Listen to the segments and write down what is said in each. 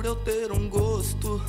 por eu ter um gosto.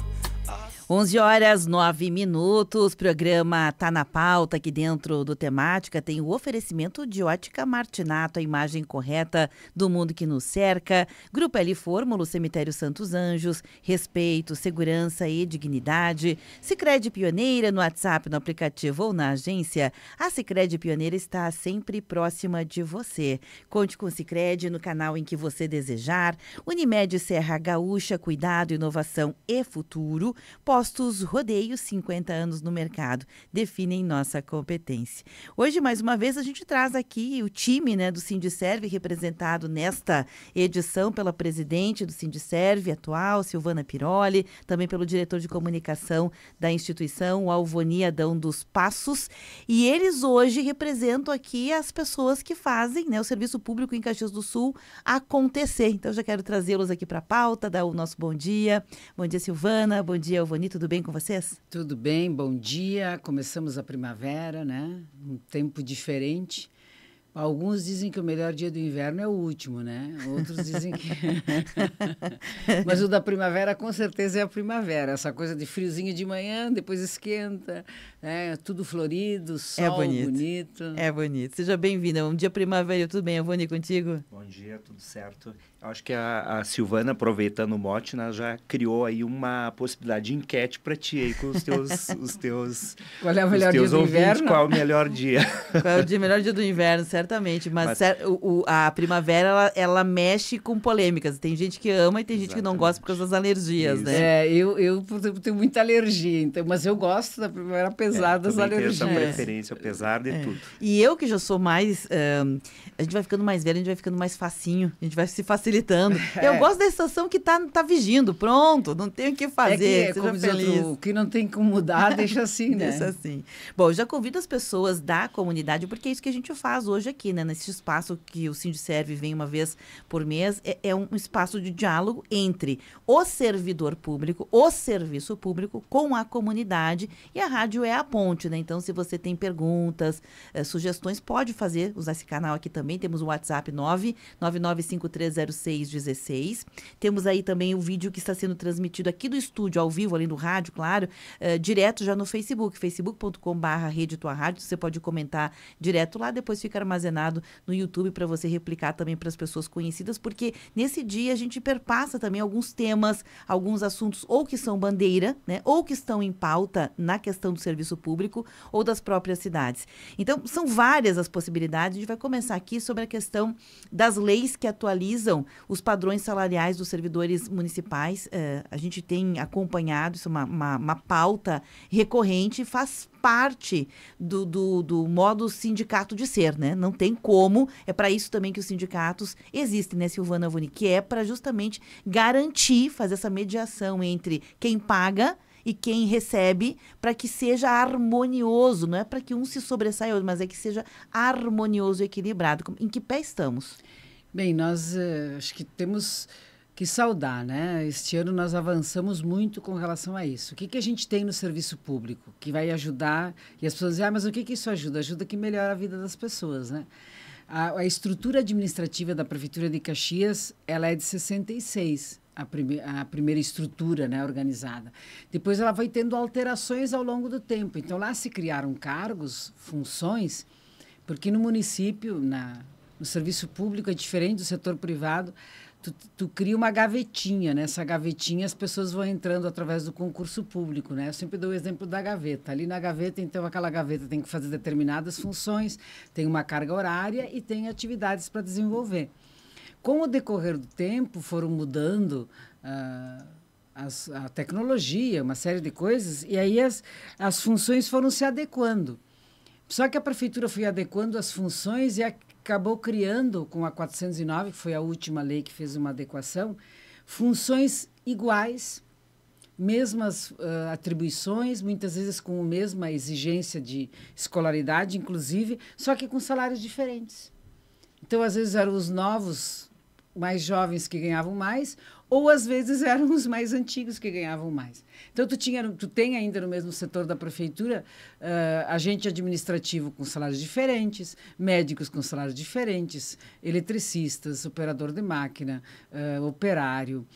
11h09, programa Tá na Pauta, aqui dentro do Temática tem o oferecimento de Ótica Martinato, a imagem correta do mundo que nos cerca, Grupo L Fórmula, Cemitério Santos Anjos, respeito, segurança e dignidade, Sicredi Pioneira no WhatsApp, no aplicativo ou na agência, a Sicredi Pioneira está sempre próxima de você. Conte com o Sicredi no canal em que você desejar, Unimed Serra Gaúcha, cuidado, inovação e futuro, Postos Rodeio, 50 anos no mercado, definem nossa competência. Hoje, mais uma vez, a gente traz aqui o time, né, do Sindiserve, representado nesta edição pela presidente do Sindiserve atual, Silvana Piroli, também pelo diretor de comunicação da instituição, o Alvoni Adão dos Passos. E eles hoje representam aqui as pessoas que fazem, né, o serviço público em Caxias do Sul acontecer. Então, já quero trazê-los aqui para a pauta, dar o nosso bom dia. Bom dia, Silvana. Bom dia, Alvoni. Tudo bem com vocês? Tudo bem, bom dia. Começamos a primavera, né? Um tempo diferente. Alguns dizem que o melhor dia do inverno é o último, né? Outros dizem que... Mas o da primavera, com certeza, é a primavera. Essa coisa de friozinho de manhã, depois esquenta, né? Tudo florido, sol bonito. É bonito. Seja bem-vinda. Um dia primavera, tudo bem? Teone, contigo? Bom dia, tudo certo. Eu acho que a Silvana, aproveitando o mote, né, já criou aí uma possibilidade de enquete para ti aí com os teus Qual é o melhor dia do inverno? Qual é o melhor dia? Qual é o melhor dia do inverno, certamente. Mas a primavera, ela mexe com polêmicas. Tem gente que ama e tem gente que não gosta por causa das alergias, né? Eu tenho muita alergia, então, mas eu gosto da primavera apesar das alergias. Tenho essa preferência, apesar de tudo. E eu que já sou mais... a gente vai ficando mais velho, a gente vai ficando mais facinho, a gente vai se facilitando. Eu gosto da estação que tá vigindo, pronto, não tem o que fazer, seja feliz. O que não tem como mudar, deixa assim, né? Deixa assim. Bom, eu já convido as pessoas da comunidade, porque é isso que a gente faz hoje aqui, né? Nesse espaço que o Sindiserve vem uma vez por mês, é um espaço de diálogo entre o servidor público, o serviço público, com a comunidade, e a rádio é a ponte, né? Então, se você tem perguntas, sugestões, pode fazer, usar esse canal aqui também. Temos o WhatsApp 999530616. Temos aí também o vídeo que está sendo transmitido aqui do estúdio, ao vivo, além do rádio, claro, direto já no Facebook, facebook.com/Rede Tua Rádio. Você pode comentar direto lá, depois fica armazenado no YouTube para você replicar também para as pessoas conhecidas, porque nesse dia a gente perpassa também alguns temas, alguns assuntos ou que são bandeira, né, ou que estão em pauta na questão do serviço público ou das próprias cidades. Então, são várias as possibilidades. A gente vai começar aqui sobre a questão das leis que atualizam os padrões salariais dos servidores municipais. A gente tem acompanhado, isso é uma pauta recorrente, faz parte do modo sindicato de ser, né? Não tem como, é para isso também que os sindicatos existem, né, Silvana Alvoni, que é para justamente garantir, fazer essa mediação entre quem paga e quem recebe, para que seja harmonioso, não é para que um se sobressaia outro, mas é que seja harmonioso e equilibrado. Em que pé estamos? Bem, nós acho que temos que saudar, né? Este ano nós avançamos muito com relação a isso. O que a gente tem no serviço público que vai ajudar? E as pessoas dizem, mas o que isso ajuda? Ajuda que melhora a vida das pessoas, né? A estrutura administrativa da Prefeitura de Caxias, ela é de 66, a primeira estrutura, né, organizada. Depois ela vai tendo alterações ao longo do tempo. Então, lá se criaram cargos, funções, porque no município, no serviço público, é diferente do setor privado, tu cria uma gavetinha, né? Nessa gavetinha as pessoas vão entrando através do concurso público, né? Eu sempre dou o exemplo da gaveta. Ali na gaveta, então, aquela gaveta tem que fazer determinadas funções, tem uma carga horária e tem atividades para desenvolver. Com o decorrer do tempo, foram mudando a tecnologia, uma série de coisas, e aí as funções foram se adequando. Só que a prefeitura foi adequando as funções e acabou criando, com a 409, que foi a última lei que fez uma adequação, funções iguais, mesmas atribuições, muitas vezes com a mesma exigência de escolaridade, inclusive, só que com salários diferentes. Então, às vezes, eram os novos, mais jovens que ganhavam mais, ou às vezes eram os mais antigos que ganhavam mais. Então, tu tem ainda no mesmo setor da prefeitura agente administrativo com salários diferentes, médicos com salários diferentes, eletricistas, operador de máquina, operário,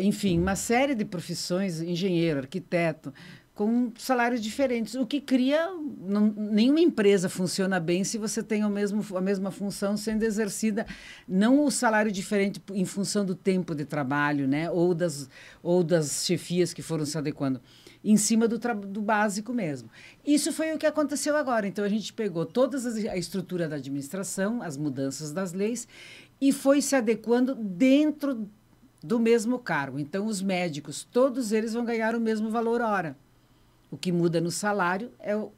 enfim, uma série de profissões, engenheiro, arquiteto, com salários diferentes, o que cria... nenhuma empresa funciona bem se você tem a mesma função sendo exercida, não o salário diferente em função do tempo de trabalho, né? ou das chefias que foram se adequando, em cima do básico mesmo. Isso foi o que aconteceu agora. Então, a gente pegou toda a estrutura da administração, as mudanças das leis, e foi se adequando dentro do mesmo cargo. Então, os médicos, todos eles vão ganhar o mesmo valor hora. O que muda no salário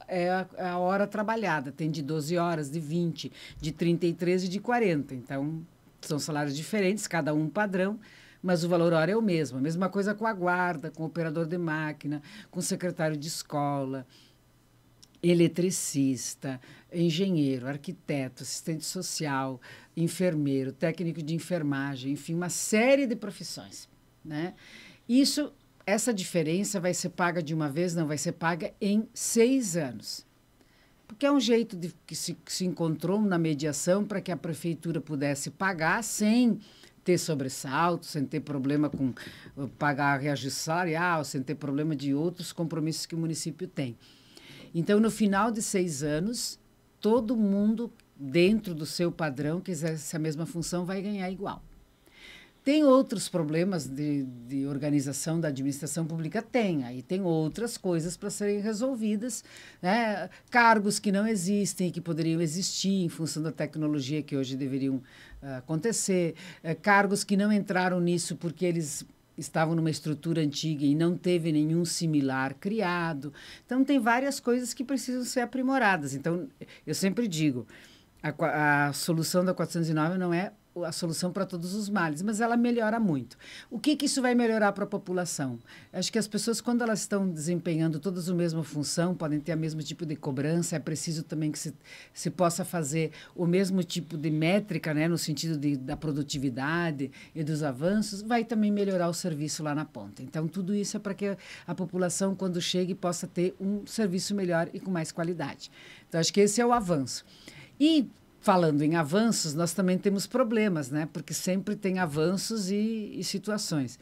é a hora trabalhada. Tem de 12 horas, de 20, de 33 e de 40. Então, são salários diferentes, cada um padrão, mas o valor hora é o mesmo. A mesma coisa com a guarda, com o operador de máquina, com o secretário de escola, eletricista, engenheiro, arquiteto, assistente social, enfermeiro, técnico de enfermagem, enfim, uma série de profissões, né? Essa diferença vai ser paga de uma vez? Não, vai ser paga em 6 anos. Porque é um jeito que se encontrou na mediação para que a prefeitura pudesse pagar sem ter sobressalto, sem ter problema com pagar reajuste salarial, sem ter problema de outros compromissos que o município tem. Então, no final de 6 anos, todo mundo, dentro do seu padrão, que exerce a mesma função, vai ganhar igual. Tem outros problemas de organização da administração pública? Tem. Aí tem outras coisas para serem resolvidas, né? Cargos que não existem, que poderiam existir em função da tecnologia que hoje deveriam acontecer. Cargos que não entraram nisso porque eles estavam numa estrutura antiga e não teve nenhum similar criado. Então, tem várias coisas que precisam ser aprimoradas. Então, eu sempre digo, a solução da 409 não é a solução para todos os males, mas ela melhora muito. O que isso vai melhorar para a população? Acho que as pessoas, quando elas estão desempenhando todas a mesma função, podem ter o mesmo tipo de cobrança, é preciso também que se possa fazer o mesmo tipo de métrica, né, no sentido da produtividade e dos avanços, vai também melhorar o serviço lá na ponta. Então, tudo isso é para que a população, quando chegue, possa ter um serviço melhor e com mais qualidade. Então, acho que esse é o avanço. E falando em avanços, nós também temos problemas, né? Porque sempre tem avanços e situações.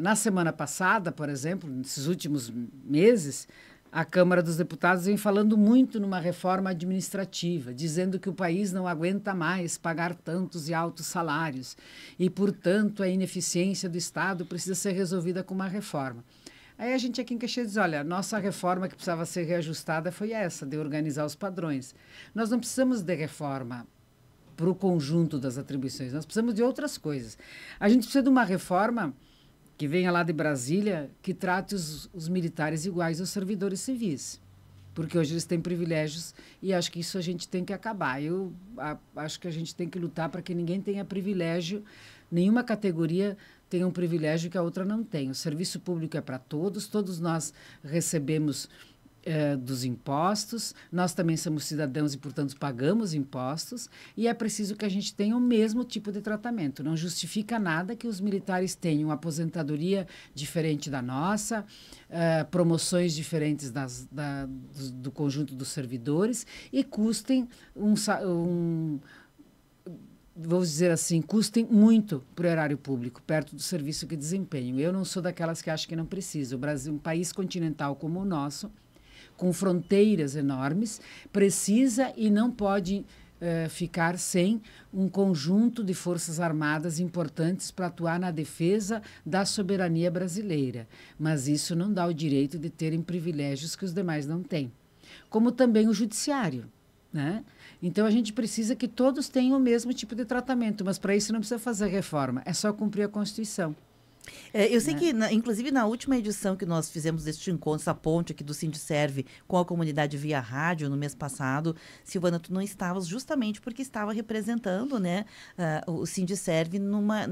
Na semana passada, por exemplo, nesses últimos meses, a Câmara dos Deputados vem falando muito numa reforma administrativa, dizendo que o país não aguenta mais pagar tantos e altos salários e, portanto, a ineficiência do Estado precisa ser resolvida com uma reforma. Aí a gente aqui em Caxias diz, olha, nossa reforma que precisava ser reajustada foi essa, de organizar os padrões. Nós não precisamos de reforma para o conjunto das atribuições, nós precisamos de outras coisas. A gente precisa de uma reforma que venha lá de Brasília, que trate os militares iguais aos servidores civis, porque hoje eles têm privilégios e acho que isso a gente tem que acabar. Eu acho que a gente tem que lutar para que ninguém tenha privilégio, nenhuma categoria tem um privilégio que a outra não tem. O serviço público é para todos, todos nós recebemos dos impostos, nós também somos cidadãos e, portanto, pagamos impostos, e é preciso que a gente tenha o mesmo tipo de tratamento. Não justifica nada que os militares tenham aposentadoria diferente da nossa, promoções diferentes do conjunto dos servidores e custem vou dizer assim, custem muito para o erário público, perto do serviço que desempenham. Eu não sou daquelas que acham que não precisa. O Brasil, um país continental como o nosso, com fronteiras enormes, precisa e não pode ficar sem um conjunto de forças armadas importantes para atuar na defesa da soberania brasileira. Mas isso não dá o direito de terem privilégios que os demais não têm. Como também o judiciário, né? Então, a gente precisa que todos tenham o mesmo tipo de tratamento, mas para isso não precisa fazer reforma, é só cumprir a Constituição. Eu sei que, inclusive, na última edição que nós fizemos deste encontro, essa ponte aqui do Sindicerve com a comunidade via rádio, no mês passado, Silvana, tu não estavas justamente porque estava representando, né, o Sindicerve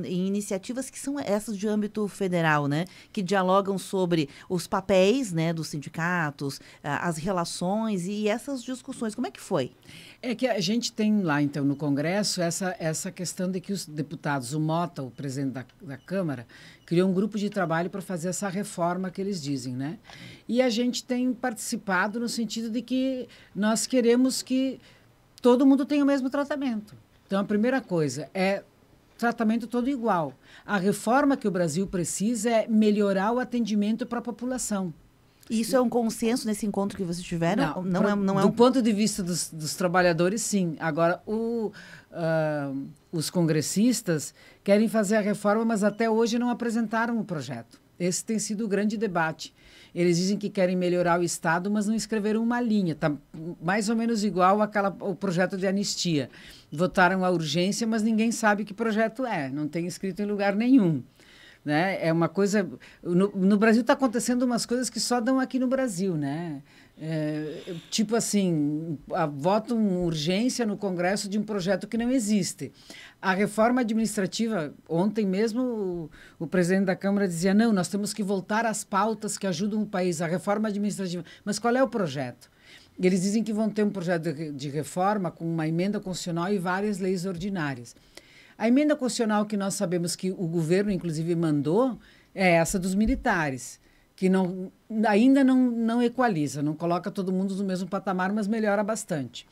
em iniciativas que são essas de âmbito federal, né, que dialogam sobre os papéis, né, dos sindicatos, as relações e essas discussões. Como é que foi? É que a gente tem lá, então, no Congresso, essa questão de que os deputados, o Mota, o presidente da Câmara, criou um grupo de trabalho para fazer essa reforma que eles dizem, né? E a gente tem participado no sentido de que nós queremos que todo mundo tenha o mesmo tratamento. Então, a primeira coisa é tratamento todo igual. A reforma que o Brasil precisa é melhorar o atendimento para a população. Isso é um consenso nesse encontro que vocês tiveram? Do ponto de vista dos trabalhadores, sim. Agora, os congressistas querem fazer a reforma, mas até hoje não apresentaram o projeto. Esse tem sido o grande debate. Eles dizem que querem melhorar o Estado, mas não escreveram uma linha. Está mais ou menos igual ao projeto de anistia. Votaram a urgência, mas ninguém sabe que projeto é. Não tem escrito em lugar nenhum. Né? É uma coisa... No Brasil está acontecendo umas coisas que só dão aqui no Brasil, né? Tipo assim, votam urgência no Congresso de um projeto que não existe. A reforma administrativa, ontem mesmo o presidente da Câmara dizia, não, nós temos que voltar às pautas que ajudam o país, a reforma administrativa. Mas qual é o projeto? Eles dizem que vão ter um projeto de reforma com uma emenda constitucional e várias leis ordinárias. A emenda constitucional que nós sabemos que o governo, inclusive, mandou é essa dos militares, que ainda não equaliza, não coloca todo mundo no mesmo patamar, mas melhora bastante.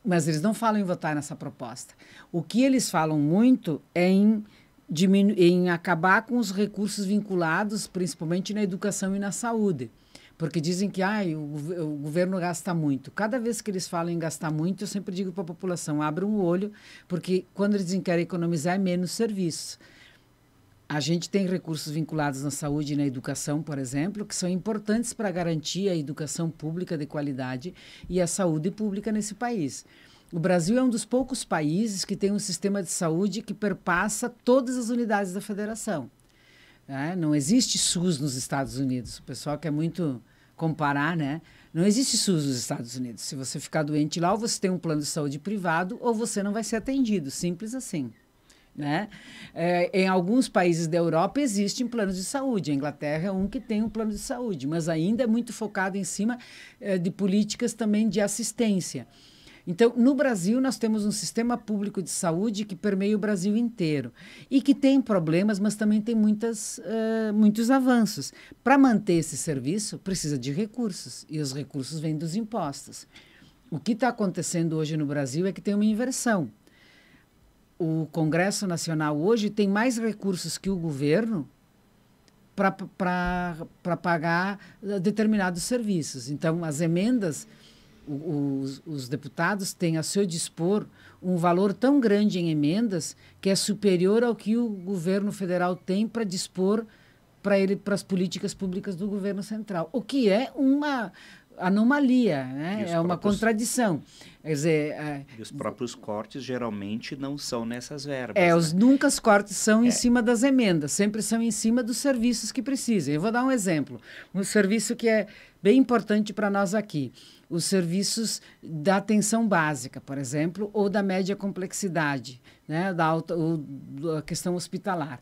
Mas eles não falam em votar nessa proposta. O que eles falam muito é em acabar com os recursos vinculados, principalmente na educação e na saúde. Porque dizem que o governo gasta muito. Cada vez que eles falam em gastar muito, eu sempre digo para a população, abra um olho, porque quando eles dizem que querem economizar, é menos serviços. A gente tem recursos vinculados na saúde e na educação, por exemplo, que são importantes para garantir a educação pública de qualidade e a saúde pública nesse país. O Brasil é um dos poucos países que tem um sistema de saúde que perpassa todas as unidades da federação. Não existe SUS nos Estados Unidos. O pessoal quer muito comparar, né? Não existe SUS nos Estados Unidos. Se você ficar doente lá, ou você tem um plano de saúde privado, ou você não vai ser atendido. Simples assim. Né? Em alguns países da Europa existem planos de saúde. A Inglaterra é um que tem um plano de saúde, mas ainda é muito focado em cima de políticas também de assistência. Então, no Brasil, nós temos um sistema público de saúde que permeia o Brasil inteiro e que tem problemas, mas também tem muitos avanços. Para manter esse serviço, precisa de recursos, e os recursos vêm dos impostos. O que está acontecendo hoje no Brasil é que tem uma inversão. O Congresso Nacional hoje tem mais recursos que o governo para pagar determinados serviços. Então, as emendas... Os deputados têm a seu dispor um valor tão grande em emendas que é superior ao que o governo federal tem para dispor para as políticas públicas do governo central, o que é uma anomalia, né? É uma contradição. Quer dizer, e os próprios cortes geralmente não são nessas verbas. Nunca os cortes são em cima das emendas, sempre são em cima dos serviços que precisam. Eu vou dar um exemplo, um serviço que é bem importante para nós aqui. Os serviços da atenção básica, por exemplo, ou da média complexidade, né? Da questão hospitalar.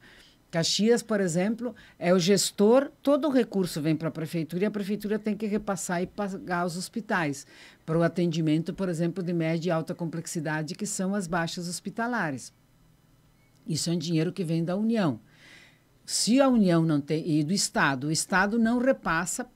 Caxias, por exemplo, é o gestor, todo o recurso vem para a prefeitura e a prefeitura tem que repassar e pagar aos hospitais para o atendimento, por exemplo, de média e alta complexidade, que são as baixas hospitalares. Isso é um dinheiro que vem da União. Se a União não tem, e do Estado, o Estado não repassa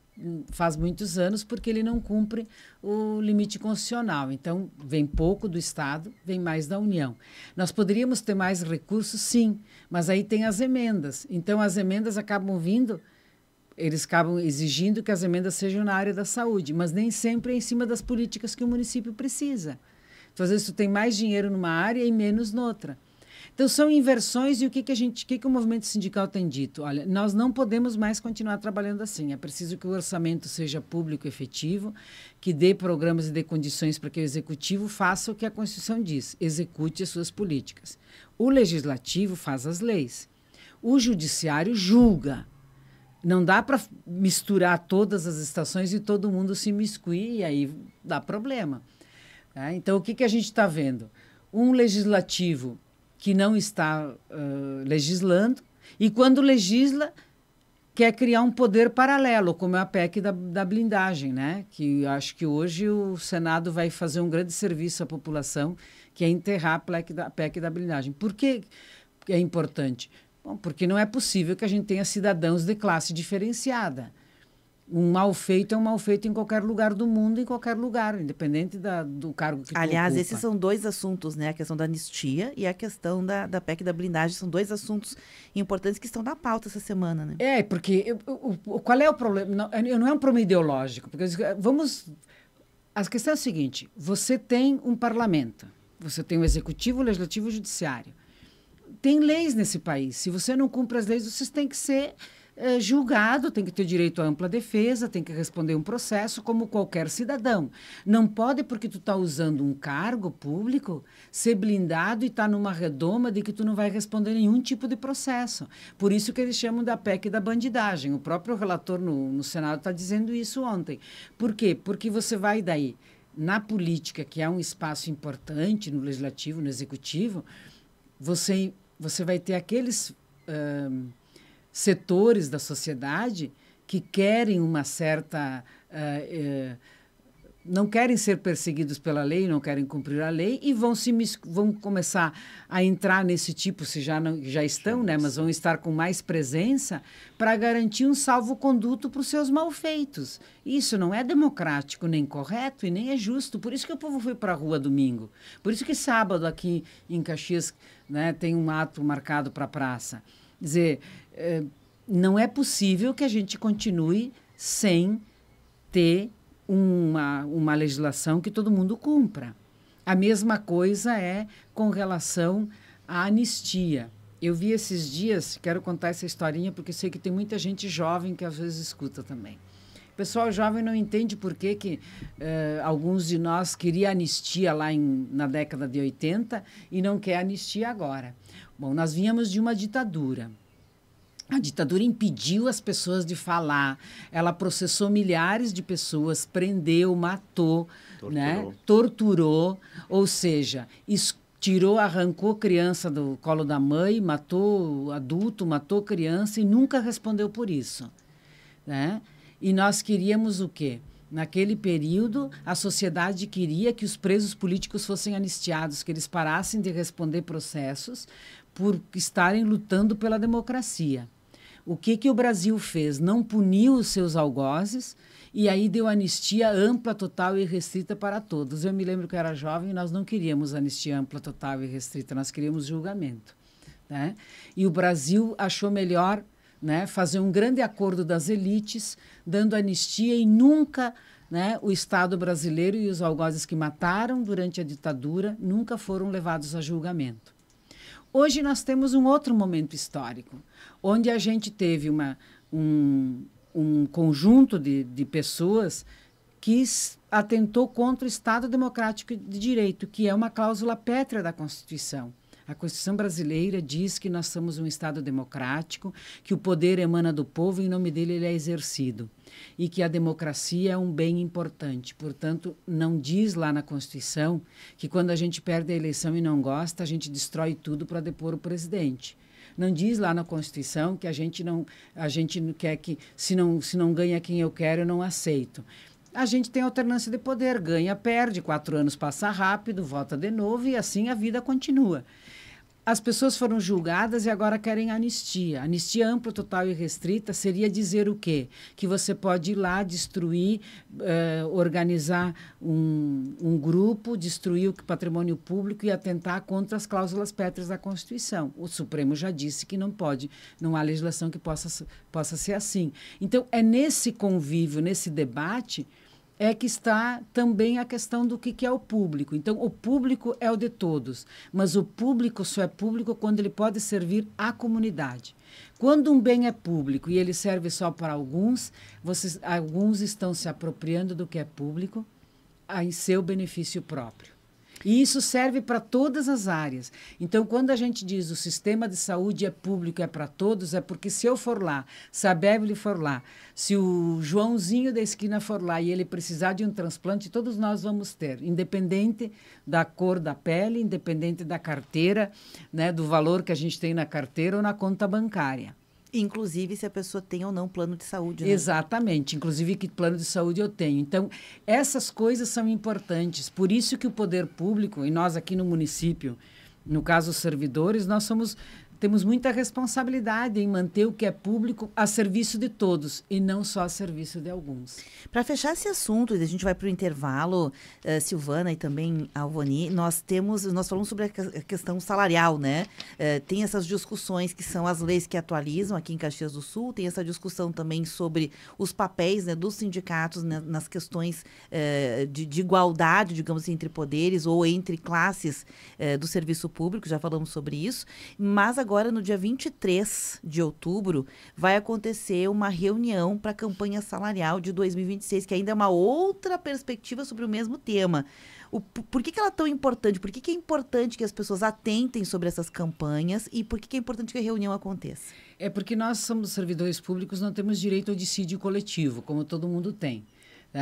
faz muitos anos, porque ele não cumpre o limite constitucional. Então, vem pouco do Estado, vem mais da União. Nós poderíamos ter mais recursos, sim, mas aí tem as emendas. Então, as emendas acabam vindo, eles acabam exigindo que as emendas sejam na área da saúde, mas nem sempre é em cima das políticas que o município precisa. Então, às vezes, tu tem mais dinheiro numa área e menos noutra. Então, são inversões e o que o movimento sindical tem dito? Olha, nós não podemos mais continuar trabalhando assim. É preciso que o orçamento seja público efetivo, que dê programas e dê condições para que o executivo faça o que a Constituição diz, execute as suas políticas. O legislativo faz as leis. O judiciário julga. Não dá para misturar todas as estações e todo mundo se imiscuir, e aí dá problema. Então, o que a gente está vendo? Um legislativo que não está legislando, e quando legisla, quer criar um poder paralelo, como é a PEC da blindagem, né? Que acho que hoje o Senado vai fazer um grande serviço à população, que é enterrar a PEC da blindagem. Por que é importante? Bom, porque não é possível que a gente tenha cidadãos de classe diferenciada. Um mal feito é um mal feito em qualquer lugar do mundo, em qualquer lugar, independente do cargo que tu Aliás, ocupa. esses são dois assuntos, né? A questão da anistia e a questão da PEC da blindagem. São dois assuntos importantes que estão na pauta essa semana, né? Porque qual é o problema? Não é um problema ideológico. Porque a questão é a seguinte, você tem um parlamento, você tem o executivo, o legislativo e o judiciário. Tem leis nesse país. Se você não cumpre as leis, você tem que ser julgado, tem que ter direito à ampla defesa, tem que responder um processo como qualquer cidadão. Não pode, porque tu está usando um cargo público, ser blindado e estar numa redoma de que tu não vai responder nenhum tipo de processo. Por isso que eles chamam da PEC da bandidagem. O próprio relator no Senado está dizendo isso ontem. Por quê? Porque você vai daí, na política, que é um espaço importante, no legislativo, no executivo, você vai ter aqueles setores da sociedade que querem uma certa... não querem ser perseguidos pela lei, não querem cumprir a lei e vão começar a entrar nesse tipo, se já estão, né, mas vão estar com mais presença para garantir um salvo-conduto para os seus malfeitos. Isso não é democrático, nem correto e nem é justo. Por isso que o povo foi para a rua domingo. Por isso que sábado aqui em Caxias, né, tem um ato marcado para a praça. Quer dizer, não é possível que a gente continue sem ter uma legislação que todo mundo cumpra. A mesma coisa é com relação à anistia. Eu vi esses dias, quero contar essa historinha porque sei que tem muita gente jovem que às vezes escuta também. O pessoal jovem não entende por que alguns de nós queriam anistia lá na década de 80 e não quer anistia agora. Bom, nós vínhamos de uma ditadura. A ditadura impediu as pessoas de falar, ela processou milhares de pessoas, prendeu, matou, torturou, ou seja, arrancou criança do colo da mãe, matou adulto, matou criança e nunca respondeu por isso, né? E nós queríamos o quê? Naquele período, a sociedade queria que os presos políticos fossem anistiados, que eles parassem de responder processos por estarem lutando pela democracia. O que o Brasil fez? Não puniu os seus algozes e aí deu anistia ampla, total e restrita para todos. Eu me lembro que eu era jovem e nós não queríamos anistia ampla, total e restrita, nós queríamos julgamento, né? E o Brasil achou melhor, né, fazer um grande acordo das elites, dando anistia e nunca, né, o Estado brasileiro e os algozes que mataram durante a ditadura nunca foram levados a julgamento. Hoje nós temos um outro momento histórico, onde a gente teve um conjunto de pessoas que atentou contra o Estado Democrático de Direito, que é uma cláusula pétrea da Constituição. A Constituição brasileira diz que nós somos um Estado democrático, que o poder emana do povo e em nome dele ele é exercido. E que a democracia é um bem importante. Portanto, não diz lá na Constituição que quando a gente perde a eleição e não gosta, a gente destrói tudo para depor o presidente. Não diz lá na Constituição que a gente não quer que, se não ganha quem eu quero, eu não aceito. A gente tem alternância de poder, ganha, perde, 4 anos passa rápido, vota de novo e assim a vida continua. As pessoas foram julgadas e agora querem anistia. Anistia ampla, total e restrita seria dizer o quê? Que você pode ir lá, destruir, organizar um grupo, destruir o patrimônio público e atentar contra as cláusulas pétreas da Constituição. O Supremo já disse que não pode, não há legislação que possa ser assim. Então, é nesse convívio, nesse debate, é que está também a questão do que é o público. Então, o público é o de todos, mas o público só é público quando ele pode servir à comunidade. Quando um bem é público e ele serve só para alguns, alguns estão se apropriando do que é público em seu benefício próprio. E isso serve para todas as áreas. Então, quando a gente diz o sistema de saúde é público, é para todos, é porque se eu for lá, se a Beverly for lá, se o Joãozinho da esquina for lá e ele precisar de um transplante, todos nós vamos ter, independente da cor da pele, independente da carteira, né, do valor que a gente tem na carteira ou na conta bancária. Inclusive, se a pessoa tem ou não plano de saúde, né? Exatamente. Inclusive, que plano de saúde eu tenho. Então, essas coisas são importantes. Por isso que o poder público, e nós aqui no município, no caso os servidores, nós somos temos muita responsabilidade em manter o que é público a serviço de todos e não só a serviço de alguns. Para fechar esse assunto, a gente vai para o intervalo, Silvana e também Alvoni, nós falamos sobre a questão salarial, né? Tem essas discussões que são as leis que atualizam aqui em Caxias do Sul, tem essa discussão também sobre os papéis, né, dos sindicatos, né, nas questões de igualdade, digamos assim, entre poderes ou entre classes do serviço público, já falamos sobre isso, mas agora no dia 23 de outubro vai acontecer uma reunião para a campanha salarial de 2026, que ainda é uma outra perspectiva sobre o mesmo tema. Por que ela é tão importante? Por que é importante que as pessoas atentem sobre essas campanhas e por que é importante que a reunião aconteça? É porque nós somos servidores públicos, não temos direito ao dissídio coletivo, como todo mundo tem.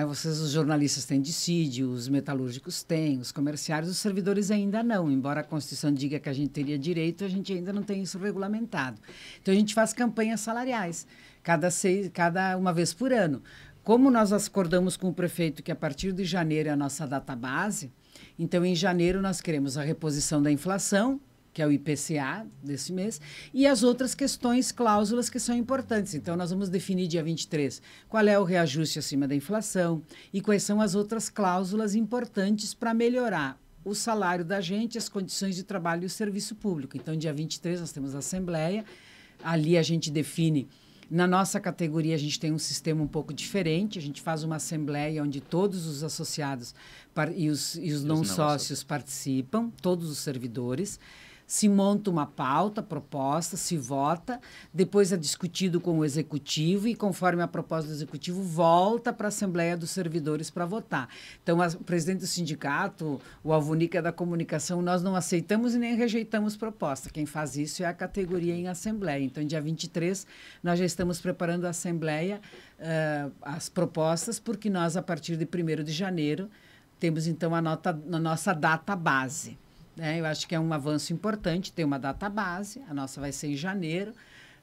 Vocês, os jornalistas, têm dissídio, os metalúrgicos têm, os comerciários, os servidores ainda não. Embora a Constituição diga que a gente teria direito, a gente ainda não tem isso regulamentado. Então, a gente faz campanhas salariais, cada uma vez por ano. Como nós acordamos com o prefeito que a partir de janeiro é a nossa data base, então, em janeiro, nós queremos a reposição da inflação, que é o IPCA desse mês, e as outras questões, cláusulas que são importantes. Então, nós vamos definir dia 23 qual é o reajuste acima da inflação e quais são as outras cláusulas importantes para melhorar o salário da gente, as condições de trabalho e o serviço público. Então, dia 23 nós temos a assembleia, ali a gente define. Na nossa categoria, a gente tem um sistema um pouco diferente. A gente faz uma assembleia onde todos os associados e os não sócios participam, todos os servidores. Se monta uma pauta, proposta, se vota, depois é discutido com o executivo e, conforme a proposta do executivo, volta para a Assembleia dos Servidores para votar. Então, o presidente do sindicato, o Alvoni, que é da comunicação, nós não aceitamos e nem rejeitamos proposta. Quem faz isso é a categoria em Assembleia. Então, dia 23, nós já estamos preparando a Assembleia, as propostas, porque nós, a partir de 1º de janeiro, temos, então, a nossa data base. Eu acho que é um avanço importante ter uma data base, a nossa vai ser em janeiro.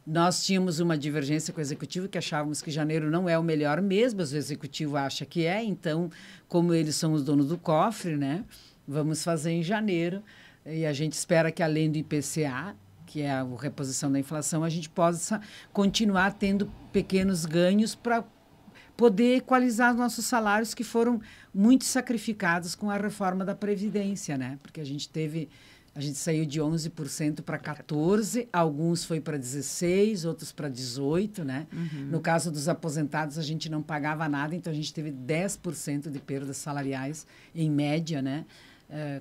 Nós tínhamos uma divergência com o executivo, que achávamos que janeiro não é o melhor mês, mas o executivo acha que é, então, como eles são os donos do cofre, né, vamos fazer em janeiro, e a gente espera que, além do IPCA, que é a reposição da inflação, a gente possa continuar tendo pequenos ganhos para poder equalizar os nossos salários, que foram muito sacrificados com a reforma da Previdência, né? Porque a gente saiu de 11% para 14%, alguns foi para 16%, outros para 18%, né? Uhum. No caso dos aposentados, a gente não pagava nada, então a gente teve 10% de perdas salariais, em média, né?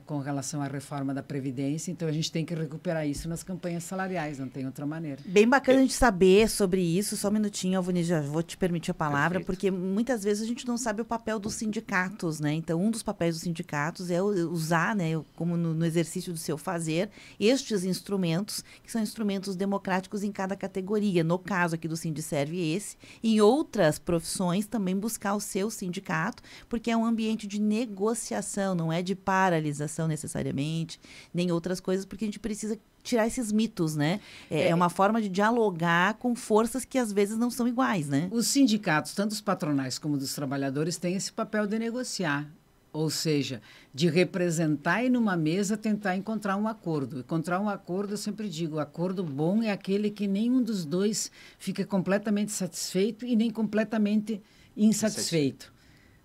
Com relação à reforma da Previdência. Então, a gente tem que recuperar isso nas campanhas salariais, não tem outra maneira. Bem bacana a gente saber sobre isso. Só um minutinho, Alvoni, já vou te permitir a palavra, porque muitas vezes a gente não sabe o papel dos sindicatos, né? Então, um dos papéis dos sindicatos é usar, né, como no exercício do seu fazer, estes instrumentos, que são instrumentos democráticos em cada categoria. No caso aqui do Sindicerv, esse. Em outras profissões, também buscar o seu sindicato, porque é um ambiente de negociação, não é de paralisação necessariamente, nem outras coisas, porque a gente precisa tirar esses mitos, né? É uma forma de dialogar com forças que às vezes não são iguais, né? Os sindicatos, tanto os patronais como dos trabalhadores, têm esse papel de negociar, ou seja, de representar e numa mesa tentar encontrar um acordo. Encontrar um acordo, eu sempre digo, o acordo bom é aquele que nenhum dos dois fica completamente satisfeito e nem completamente insatisfeito.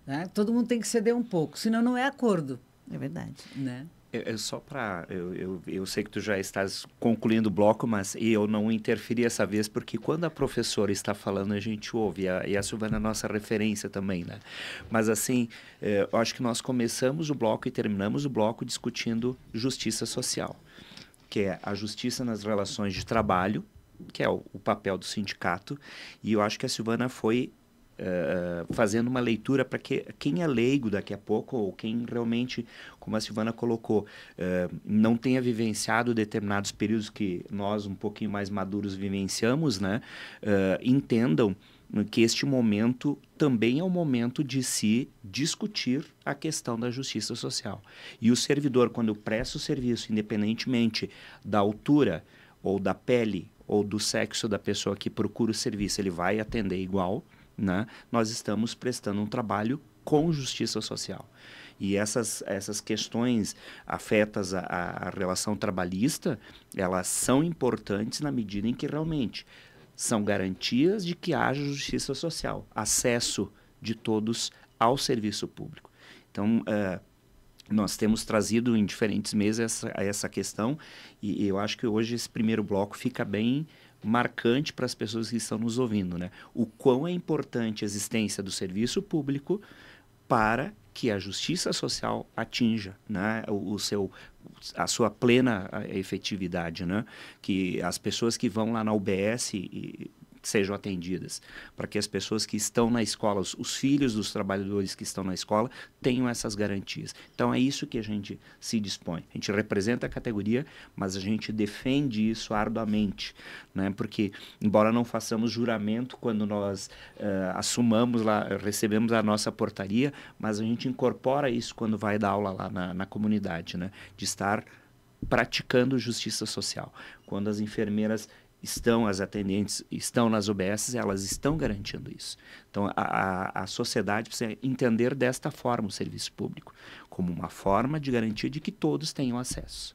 Né? Todo mundo tem que ceder um pouco, senão não é acordo. É verdade. Né? Só para... Eu sei que tu já estás concluindo o bloco, mas eu não interferi essa vez, porque quando a professora está falando, a gente ouve. E a Silvana é a nossa referência também, né? Mas, assim, eu acho que nós começamos o bloco e terminamos o bloco discutindo justiça social, que é a justiça nas relações de trabalho, que é o papel do sindicato. E eu acho que a Silvana foi... fazendo uma leitura para que quem é leigo daqui a pouco, ou quem realmente, como a Silvana colocou, não tenha vivenciado determinados períodos que nós, um pouquinho mais maduros, vivenciamos, né? Entendam que este momento também é o momento de se discutir a questão da justiça social. E o servidor, quando presta o serviço, independentemente da altura, ou da pele, ou do sexo da pessoa que procura o serviço, ele vai atender igual, né? Nós estamos prestando um trabalho com justiça social. E essas questões afetas à relação trabalhista, elas são importantes na medida em que realmente são garantias de que haja justiça social, acesso de todos ao serviço público. Então, nós temos trazido em diferentes meses essa questão, e eu acho que hoje esse primeiro bloco fica bem marcante para as pessoas que estão nos ouvindo, né? O quão é importante a existência do serviço público para que a justiça social atinja, né, a sua plena efetividade, né? Que as pessoas que vão lá na UBS sejam atendidas, para que as pessoas que estão na escola, os filhos dos trabalhadores que estão na escola, tenham essas garantias. Então, é isso que a gente se dispõe. A gente representa a categoria, mas a gente defende isso arduamente, né? Porque, embora não façamos juramento quando nós assumamos lá, recebemos a nossa portaria, mas a gente incorpora isso quando vai dar aula lá na comunidade, né? De estar praticando justiça social. Quando as enfermeiras as atendentes estão nas UBS, elas estão garantindo isso. Então, a sociedade precisa entender desta forma o serviço público, como uma forma de garantia de que todos tenham acesso.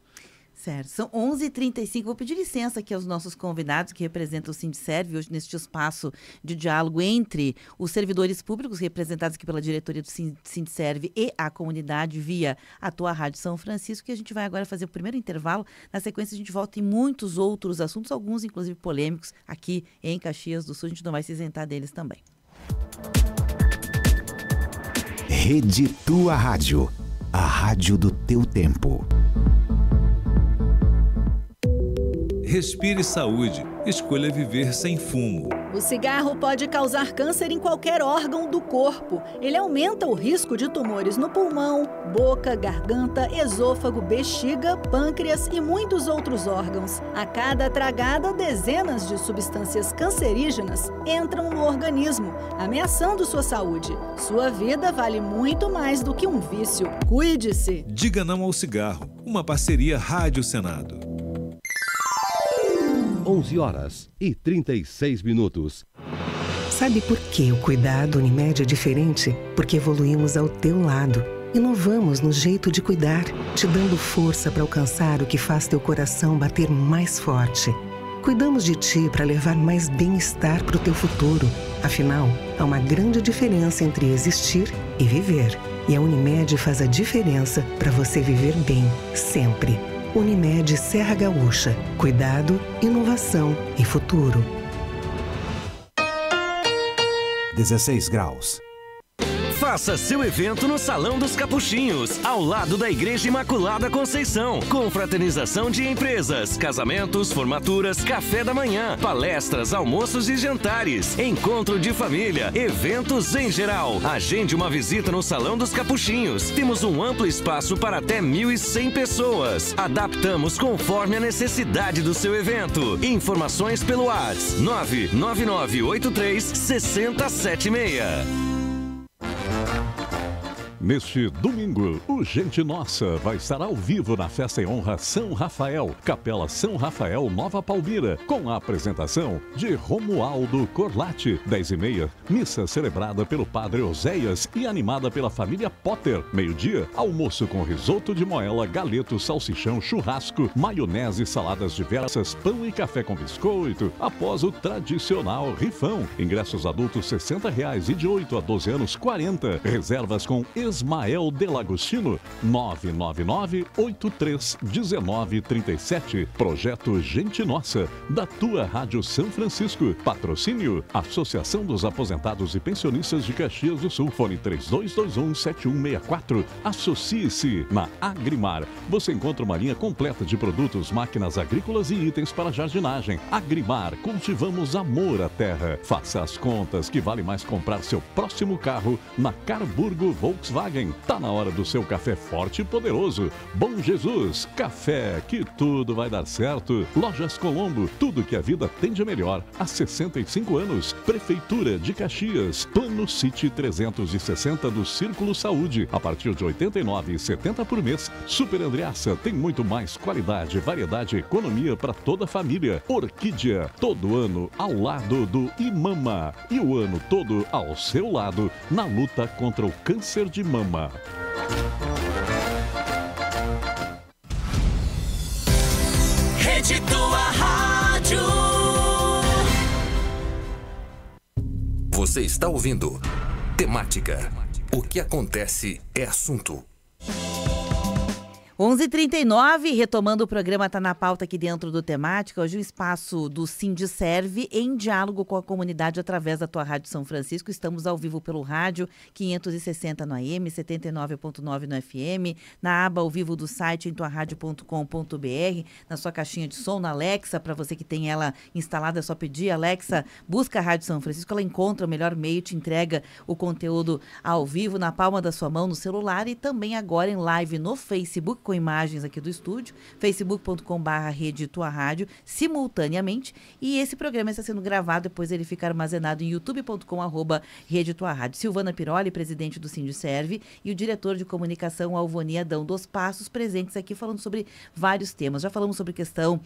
Certo. São 11h35. Vou pedir licença aqui aos nossos convidados que representam o Sindserv hoje neste espaço de diálogo entre os servidores públicos representados aqui pela diretoria do Sindserv e a comunidade via a tua Rádio São Francisco, que a gente vai agora fazer o primeiro intervalo. Na sequência a gente volta em muitos outros assuntos, alguns inclusive polêmicos aqui em Caxias do Sul. A gente não vai se isentar deles também. Rede Tua Rádio, a rádio do teu tempo. Respire saúde. Escolha viver sem fumo. O cigarro pode causar câncer em qualquer órgão do corpo. Ele aumenta o risco de tumores no pulmão, boca, garganta, esôfago, bexiga, pâncreas e muitos outros órgãos. A cada tragada, dezenas de substâncias cancerígenas entram no organismo, ameaçando sua saúde. Sua vida vale muito mais do que um vício. Cuide-se! Diga não ao cigarro. Uma parceria Rádio Senado. 11h36. Sabe por que o cuidado Unimed é diferente? Porque evoluímos ao teu lado. Inovamos no jeito de cuidar, te dando força para alcançar o que faz teu coração bater mais forte. Cuidamos de ti para levar mais bem-estar para o teu futuro. Afinal, há uma grande diferença entre existir e viver. E a Unimed faz a diferença para você viver bem, sempre. Unimed Serra Gaúcha. Cuidado, inovação e futuro. 16 graus. Faça seu evento no Salão dos Capuchinhos, ao lado da Igreja Imaculada Conceição. Confraternização de empresas, casamentos, formaturas, café da manhã, palestras, almoços e jantares, encontro de família, eventos em geral. Agende uma visita no Salão dos Capuchinhos. Temos um amplo espaço para até 1.100 pessoas. Adaptamos conforme a necessidade do seu evento. Informações pelo WhatsApp 999836076. Neste domingo, o Gente Nossa vai estar ao vivo na Festa em Honra São Rafael, Capela São Rafael, Nova Palmira, com a apresentação de Romualdo Corlatti. 10h30, missa celebrada pelo Padre Oséias e animada pela família Potter. Meio-dia, almoço com risoto de moela, galeto, salsichão, churrasco, maionese, saladas diversas, pão e café com biscoito, após o tradicional rifão. Ingressos adultos R$ 60 e de 8 a 12 anos, 40. Reservas com Ismael Delagostino, 999-831937. Projeto Gente Nossa, da tua Rádio São Francisco. Patrocínio, Associação dos Aposentados e Pensionistas de Caxias do Sul. Fone 3221-7164. Associe-se na Agrimar. Você encontra uma linha completa de produtos, máquinas agrícolas e itens para jardinagem. Agrimar, cultivamos amor à terra. Faça as contas que vale mais comprar seu próximo carro na Carburgo Volkswagen. Tá na hora do seu café forte e poderoso. Bom Jesus, café, que tudo vai dar certo. Lojas Colombo, tudo que a vida tem de melhor. Há 65 anos. Prefeitura de Caxias. Plano City 360 do Círculo Saúde. A partir de R$ 89,70 por mês. Super Andreassa tem muito mais qualidade, variedade e economia para toda a família. Orquídea, todo ano ao lado do Imama. E o ano todo ao seu lado na luta contra o câncer de mama. Rede Tua Rádio. Você está ouvindo Temática. O que acontece é assunto. 11h39, retomando o programa Tá na Pauta aqui dentro do Temática. Hoje o espaço do Sindiserve em diálogo com a comunidade através da Tua Rádio São Francisco. Estamos ao vivo pelo rádio 560 no AM, 79.9 no FM, na aba ao vivo do site em tuaradio.com.br, na sua caixinha de som, na Alexa, para você que tem ela instalada, é só pedir, Alexa, busca a Rádio São Francisco, ela encontra o melhor meio, te entrega o conteúdo ao vivo, na palma da sua mão, no celular e também agora em live no Facebook, com imagens aqui do estúdio, facebook.com/rede Tua Rádio, simultaneamente, e esse programa está sendo gravado, depois ele fica armazenado em youtube.com/rede Tua Rádio. Silvana Piroli, presidente do Sindiserve, e o diretor de comunicação, Alvoni Adão dos Passos, presentes aqui falando sobre vários temas. Já falamos sobre questão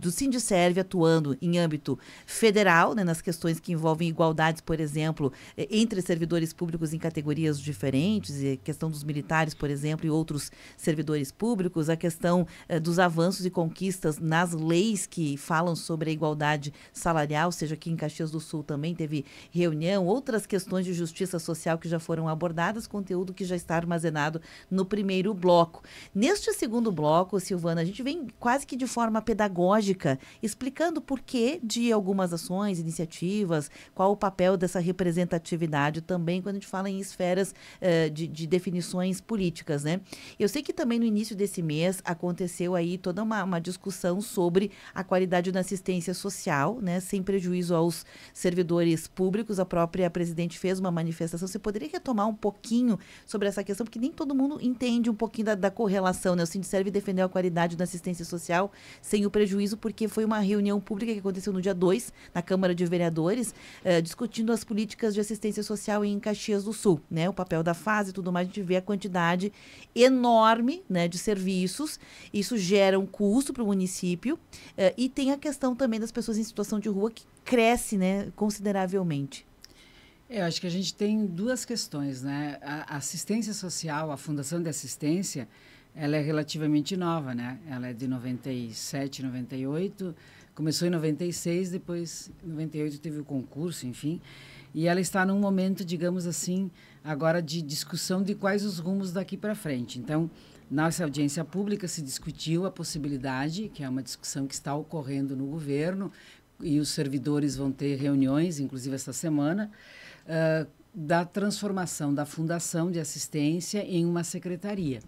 do Sindiserve atuando em âmbito federal, né, nas questões que envolvem igualdades, por exemplo, entre servidores públicos em categorias diferentes, e questão dos militares, por exemplo, e outros servidores públicos, a questão dos avanços e conquistas nas leis que falam sobre a igualdade salarial, seja aqui em Caxias do Sul também teve reunião, outras questões de justiça social que já foram abordadas, conteúdo que já está armazenado no primeiro bloco. Neste segundo bloco, Silvana, a gente vem quase que de forma pedagógica, explicando o porquê de algumas ações, iniciativas, qual o papel dessa representatividade também quando a gente fala em esferas de definições políticas, né? Eu sei que também no início desse mês aconteceu aí toda uma discussão sobre a qualidade da assistência social, né? Sem prejuízo aos servidores públicos. A própria presidente fez uma manifestação. Você poderia retomar um pouquinho sobre essa questão, porque nem todo mundo entende um pouquinho da correlação, né? O Sindiserve defendeu a qualidade da assistência social sem o prejuízo, porque foi uma reunião pública que aconteceu no dia 2, na Câmara de Vereadores, discutindo as políticas de assistência social em Caxias do Sul, né? O papel da fase e tudo mais, a gente vê a quantidade enorme, né, de serviços, isso gera um custo para o município, e tem a questão também das pessoas em situação de rua que cresce, né, consideravelmente. Eu acho que a gente tem duas questões, né? A assistência social, a Fundação de Assistência, ela é relativamente nova, né? Ela é de 97, 98, começou em 96, depois em 98 teve o concurso, enfim, e ela está num momento, digamos assim, agora de discussão de quais os rumos daqui para frente. Então, nessa audiência pública se discutiu a possibilidade, que é uma discussão que está ocorrendo no governo, e os servidores vão ter reuniões, inclusive esta semana, da transformação da Fundação de Assistência em uma secretaria.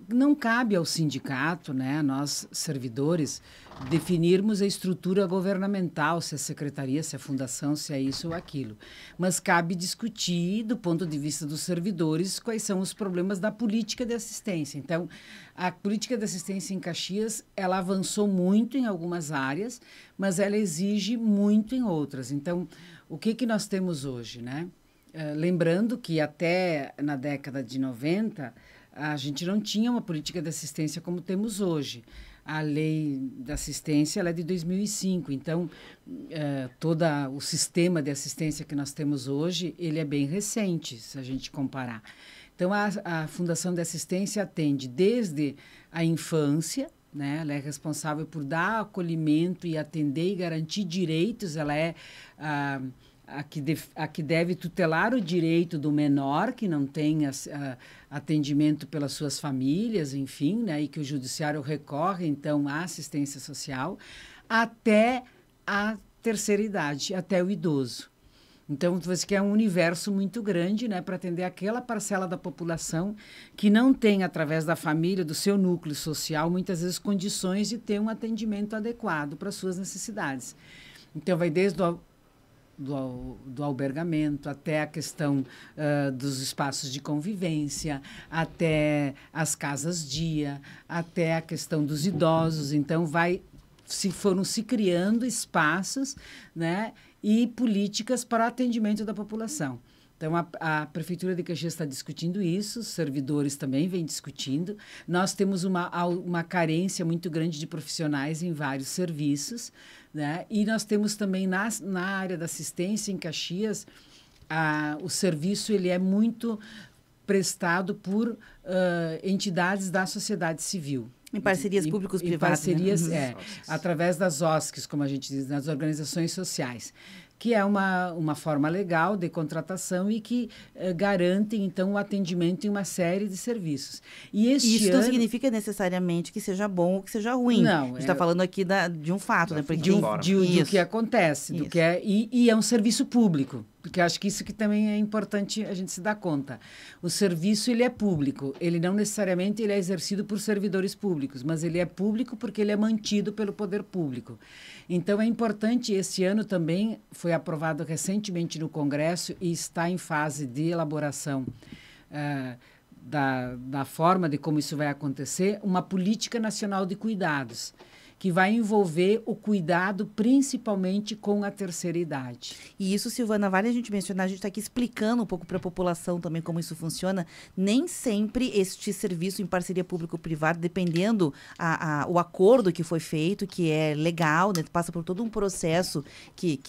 Não cabe ao sindicato, né, nós servidores, definirmos a estrutura governamental, se é secretaria, se é fundação, se é isso ou aquilo. Mas cabe discutir, do ponto de vista dos servidores, quais são os problemas da política de assistência. Então, a política de assistência em Caxias, ela avançou muito em algumas áreas, mas ela exige muito em outras. Então, o que nós temos hoje, né? Lembrando que até na década de 90, a gente não tinha uma política de assistência como temos hoje. A lei da assistência ela é de 2005, então todo o sistema de assistência que nós temos hoje, ele é bem recente, se a gente comparar. Então, a Fundação de Assistência atende desde a infância, né? Ela é responsável por dar acolhimento e atender e garantir direitos, ela é a que deve tutelar o direito do menor que não tem atendimento pelas suas famílias, enfim, né, e que o judiciário recorre, então, à assistência social, até a terceira idade, até o idoso. Então, você quer um universo muito grande, né, para atender aquela parcela da população que não tem, através da família, do seu núcleo social, muitas vezes condições de ter um atendimento adequado para as suas necessidades. Então, vai desde do albergamento, até a questão dos espaços de convivência, até as casas-dia, até a questão dos idosos. Então, foram se criando espaços, né, e políticas para o atendimento da população. Então, a Prefeitura de Caxias está discutindo isso, os servidores também vêm discutindo. Nós temos uma carência muito grande de profissionais em vários serviços, né? E nós temos também, na área da assistência em Caxias, o serviço ele é muito prestado por entidades da sociedade civil. Em parcerias públicos-privadas. Em parcerias, né? através das OSCs, como a gente diz, das organizações sociais, que é uma forma legal de contratação e que garante, então, o atendimento em uma série de serviços. E isso não significa necessariamente que seja bom ou que seja ruim. Não. A gente está falando aqui de um fato, né? Porque do que acontece, do que e é um serviço público, porque acho que isso que também é importante a gente se dar conta. O serviço, ele é público, ele não necessariamente ele é exercido por servidores públicos, mas ele é público porque ele é mantido pelo poder público. Então, é importante, esse ano também foi aprovado recentemente no Congresso e está em fase de elaboração da forma de como isso vai acontecer, uma política nacional de cuidados, que vai envolver o cuidado principalmente com a terceira idade. E isso, Silvana, vale a gente mencionar, a gente está aqui explicando um pouco para a população também como isso funciona. Nem sempre este serviço em parceria público-privada, dependendo o acordo que foi feito, que é legal, né, passa por todo um processo que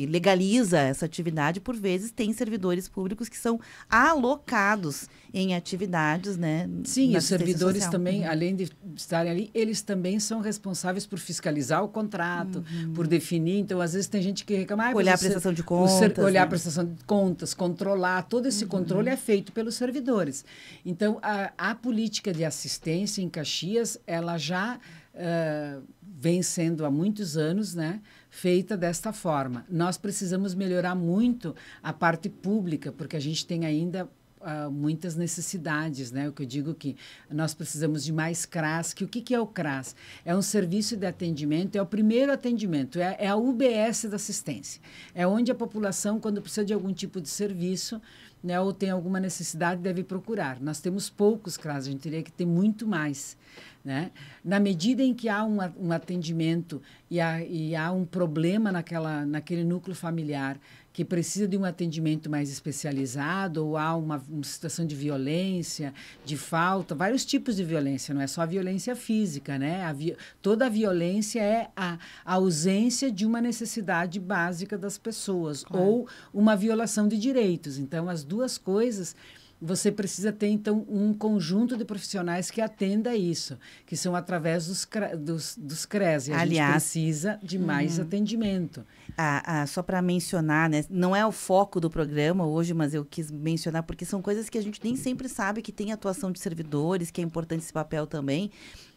legaliza essa atividade, por vezes tem servidores públicos que são alocados em atividades, né? Sim, os servidores também, além de estarem ali, eles também são responsáveis por fiscalizar o contrato, por definir. Então, às vezes tem gente que reclama... olhar a prestação de contas. Olhar a prestação de contas, controlar. Todo esse controle é feito pelos servidores. Então, a política de assistência em Caxias, ela já vem sendo há muitos anos, né, feita desta forma. Nós precisamos melhorar muito a parte pública, porque a gente tem ainda... muitas necessidades, né? O que eu digo que nós precisamos de mais CRAS. O que é o CRAS? É um serviço de atendimento, é o primeiro atendimento, é a UBS da assistência. É onde a população, quando precisa de algum tipo de serviço, né, ou tem alguma necessidade, deve procurar. Nós temos poucos CRAS, a gente teria que ter muito mais. Né? Na medida em que há um atendimento e há um problema naquele núcleo familiar que precisa de um atendimento mais especializado, ou há uma situação de violência, de falta, vários tipos de violência, não é só a violência física, né? Toda a violência é a ausência de uma necessidade básica das pessoas, ou uma violação de direitos. Então, as duas coisas... Você precisa ter, então, um conjunto de profissionais que atenda a isso, que são através dos CRES. E a gente precisa de mais atendimento. Só para mencionar, né, não é o foco do programa hoje, mas eu quis mencionar porque são coisas que a gente nem sempre sabe que tem atuação de servidores, que é importante esse papel também.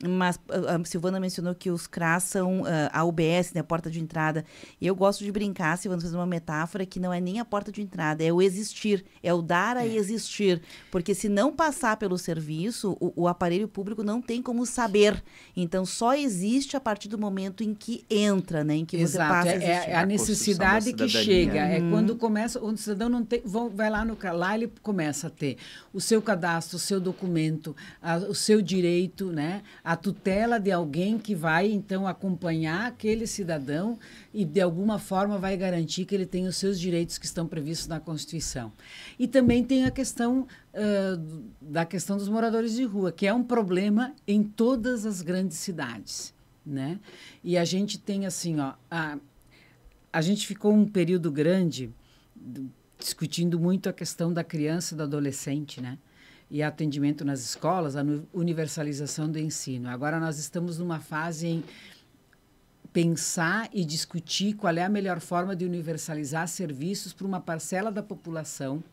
Mas a Silvana mencionou que os CRAS são a UBS, né, a porta de entrada. E eu gosto de brincar, Silvana, fazer uma metáfora que não é nem a porta de entrada, é o existir, é o dar a existir. Porque se não passar pelo serviço, o aparelho público não tem como saber. Então, só existe a partir do momento em que entra, né? Em que você passa a existir. É a necessidade que chega. É quando começa, o cidadão não tem, vai lá ele começa a ter o seu cadastro, o seu documento, o seu direito, né? A tutela de alguém que vai, então, acompanhar aquele cidadão e, de alguma forma, vai garantir que ele tem os seus direitos que estão previstos na Constituição. E também tem a questão da questão dos moradores de rua, que é um problema em todas as grandes cidades, né? E a gente tem, assim, a gente ficou um período grande discutindo muito a questão da criança e do adolescente, né? E atendimento nas escolas, a universalização do ensino. Agora nós estamos numa fase em pensar e discutir qual é a melhor forma de universalizar serviços para uma parcela da população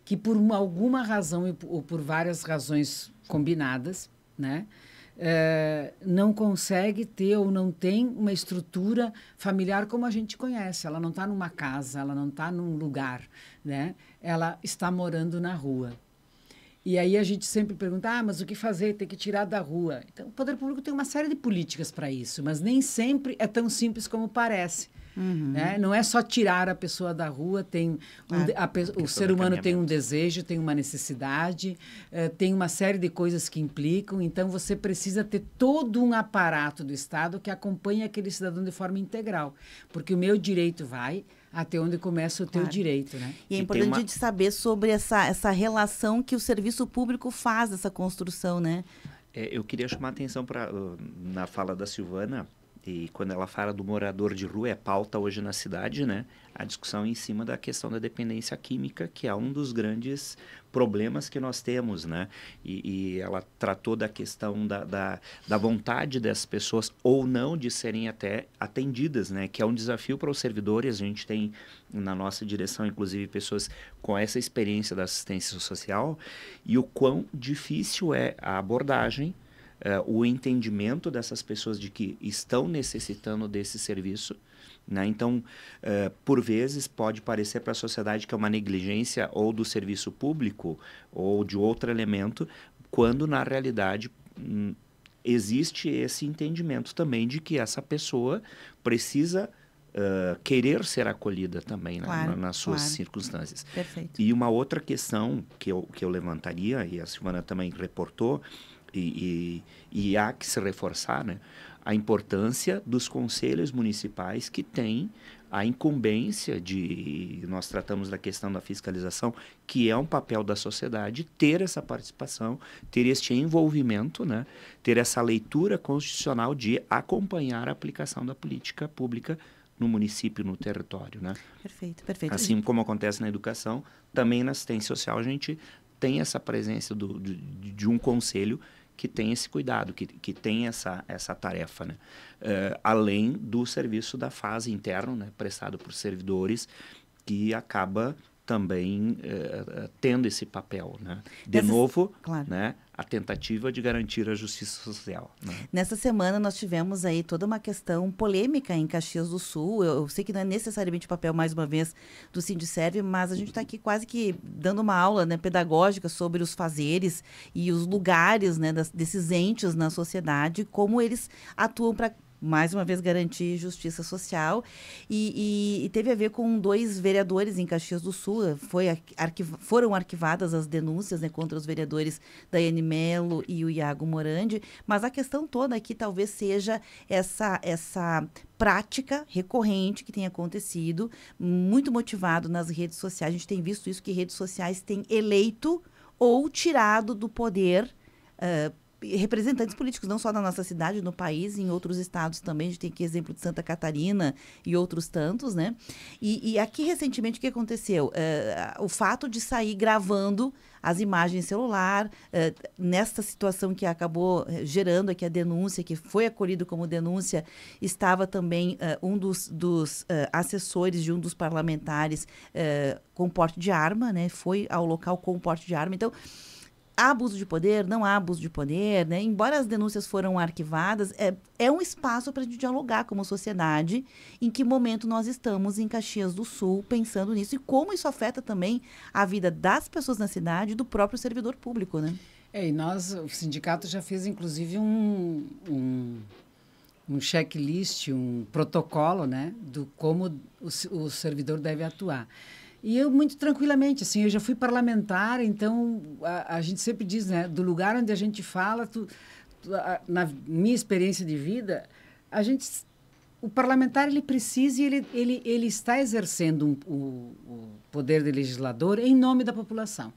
que, por alguma razão ou por várias razões combinadas, né, não consegue ter ou não tem uma estrutura familiar como a gente conhece. Ela não está numa casa, ela não está num lugar, né? Ela está morando na rua. E aí a gente sempre pergunta, mas o que fazer? Tem que tirar da rua. Então, o poder público tem uma série de políticas para isso, mas nem sempre é tão simples como parece. Né? Não é só tirar a pessoa da rua, o ser humano tem um desejo, tem uma necessidade, tem uma série de coisas que implicam, então você precisa ter todo um aparato do Estado que acompanhe aquele cidadão de forma integral, porque o meu direito vai até onde começa o teu direito, né? E é importante a gente saber sobre essa relação que o serviço público faz, essa construção, né? Eu queria chamar a atenção na fala da Silvana, E quando ela fala do morador de rua, é pauta hoje na cidade, né? A discussão em cima da questão da dependência química, que é um dos grandes problemas que nós temos, né? E ela tratou da questão da vontade das pessoas ou não de serem até atendidas, né? Que é um desafio para os servidores. A gente tem na nossa direção, inclusive, pessoas com essa experiência da assistência social e o quão difícil é a abordagem, o entendimento dessas pessoas de que estão necessitando desse serviço, né? Então, por vezes, pode parecer para a sociedade que é uma negligência ou do serviço público ou de outro elemento, quando, na realidade, existe esse entendimento também de que essa pessoa precisa querer ser acolhida também, claro, nas suas circunstâncias. Perfeito. E uma outra questão que eu levantaria, e a Silvana também reportou, e há que se reforçar, né, a importância dos conselhos municipais que têm a incumbência de, nós tratamos da questão da fiscalização, que é um papel da sociedade, ter essa participação, ter este envolvimento, né, ter essa leitura constitucional de acompanhar a aplicação da política pública no município, no território, né? Perfeito, perfeito. Assim como acontece na educação, também na assistência social a gente tem essa presença de um conselho que tem esse cuidado, que tem essa tarefa, né? Além do serviço da fase interno, né, prestado por servidores, que acaba também tendo esse papel, né? De novo, claro, né, a tentativa de garantir a justiça social, né? Nessa semana nós tivemos aí toda uma questão polêmica em Caxias do Sul. Eu sei que não é necessariamente o papel, mais uma vez, do Sindicerv, mas a gente está aqui quase que dando uma aula, né, pedagógica sobre os fazeres e os lugares, né, desses entes na sociedade, como eles atuam para, mais uma vez, garantir justiça social. E teve a ver com 2 vereadores em Caxias do Sul. Foram arquivadas as denúncias, né, contra os vereadores Daiane Mello e o Iago Morandi. Mas a questão toda aqui talvez seja essa prática recorrente que tem acontecido, muito motivado nas redes sociais. A gente tem visto isso, que redes sociais têm eleito ou tirado do poder representantes políticos, não só na nossa cidade, no país, em outros estados também. A gente tem aqui exemplo de Santa Catarina e outros tantos, né? E aqui, recentemente, o que aconteceu? O fato de sair gravando as imagens celular, nesta situação que acabou gerando aqui a denúncia, que foi acolhido como denúncia, estava também um dos assessores de um dos parlamentares com porte de arma, né? Foi ao local com porte de arma. Então, há abuso de poder, não há abuso de poder, né? Embora as denúncias foram arquivadas, é um espaço para a gente dialogar como sociedade em que momento nós estamos em Caxias do Sul pensando nisso e como isso afeta também a vida das pessoas na cidade e do próprio servidor público, né? E nós, o sindicato já fez, inclusive, um checklist, um protocolo, né, do como o servidor deve atuar. E eu, muito tranquilamente, assim, eu já fui parlamentar, então a gente sempre diz, né, do lugar onde a gente fala, na minha experiência de vida, o parlamentar, ele precisa e ele está exercendo o poder de legislador em nome da população.